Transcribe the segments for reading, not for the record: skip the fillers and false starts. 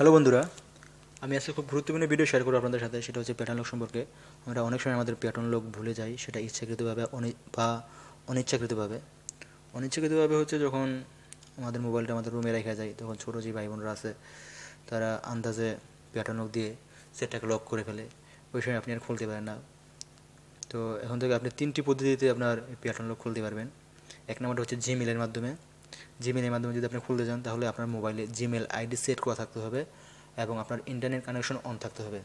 Hello বন্ধুরা, আমি আজকে খুব গুরুত্বপূর্ণ ভিডিও শেয়ার করব আপনাদের সাথে। সেটা হচ্ছে প্যাটার্ন লক সম্পর্কে। আমরা অনেক সময় আমাদের প্যাটার্ন লক ভুলে যাই, সেটা ইচ্ছাকৃতভাবে বা অনিচ্ছাকৃতভাবে। অনিচ্ছাকৃতভাবে হচ্ছে যখন আমাদের মোবাইলটা আমাদের রুমে রেখে যায়, তখন ছোটো যে ভাই বোনরা আছে তারা আন্দাজে প্যাটার্ন লক দিয়ে সেটটাকে লক করে ফেলে। ওই সময় আপনি আর খুলতে পারেন না। তো এখন থেকে আপনি 3টি পদ্ধতিতে আপনার প্যাটার্ন লক খুলতে পারবেন। এক নম্বরটা হচ্ছে জিমেলের মাধ্যমে। জিমেলের মাধ্যমে যদি আপনি খুলতে চান, তাহলে আপনার মোবাইলে জিমেল আইডি সেট করা থাকতে হবে এবং আপনার ইন্টারনেট কানেকশন অন থাকতে হবে।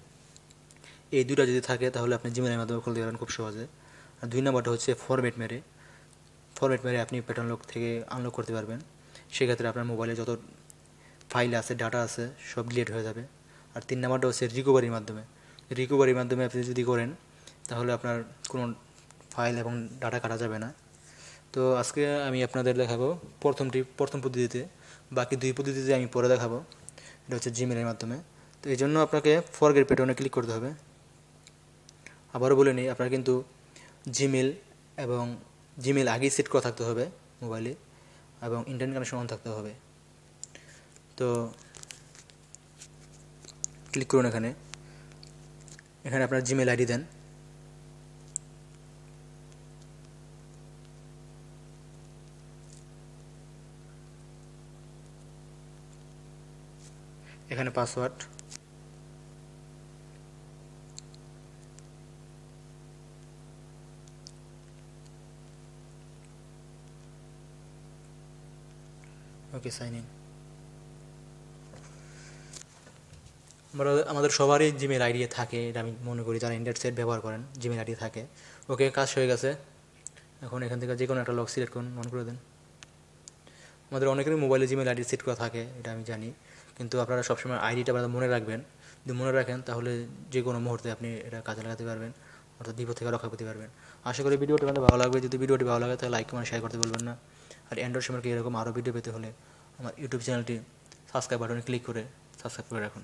এই দুটো যদি থাকে তাহলে আপনি জিমেলের মাধ্যমে খুলতে পারবেন খুব সহজে। আর 2 নম্বরটা হচ্ছে ফরম্যাট মেরে আপনি প্যাটার্ন লক থেকে আনলক করতে পারবেন। সেক্ষেত্রে আপনার মোবাইলে যত ফাইল আছে, ডাটা আছে, সব ডিলিট হয়ে যাবে। আর 3 নম্বরটা হচ্ছে রিকভারির মাধ্যমে আপনি যদি করেন, তাহলে আপনার কোনো ফাইল এবং ডাটা কাটা যাবে না। তো আজকে আমি আপনাদের দেখাবো প্রথম পদ্ধতিতে, বাকি 2 পদ্ধতিতে আমি পরে দেখাবো। এটা হচ্ছে জিমেলের মাধ্যমে। তো এই জন্য আপনাকে ফরগেট প্যাটার্নে ক্লিক করতে হবে। আবারও বলে নিই, আপনার কিন্তু জিমেল এবং জিমেল আগেই সেট করা থাকতে হবে মোবাইলে, এবং ইন্টারনেট কানেকশন অন থাকতে হবে। তো ক্লিক করুন এখানে আপনার জিমেল আইডি দেন। এখানে পাসওয়ার্ড, ওকে, সাইন ইন। আমাদের সবারই জিমেল আইডি থাকে, এটা আমি মনে করি, যারা ইন্টারনেট সেট ব্যবহার করেন জিমেল আইডি থাকে। ওকে, কাজ হয়ে গেছে। এখন এখান থেকে যে কোনো একটা লক সিলেক্ট করুন, মনে করে দেন। আমাদের অনেকেরই মোবাইলে জিমেল আইডি সেট করা থাকে, এটা আমি জানি, কিন্তু আপনারা সবসময় আইডিটা মনে রাখবেন। যদি মনে রাখেন, তাহলে যে কোনো মুহূর্তে আপনি এটা কাজে লাগাতে পারবেন, অর্থাৎ বিপদ থেকে রক্ষা করতে পারবেন। আশা করি ভিডিওটি আমাদের ভালো লাগবে। যদি ভিডিওটি ভালো লাগে, তাহলে লাইক কমেন্ট শেয়ার করতে বলবেন না। আর অ্যান্ড্রয়েড সম্পর্কে এরকম আরও ভিডিও পেতে হলে আমার ইউটিউব চ্যানেলটি সাবস্ক্রাইব বাটনে ক্লিক করে সাবস্ক্রাইব করে রাখুন।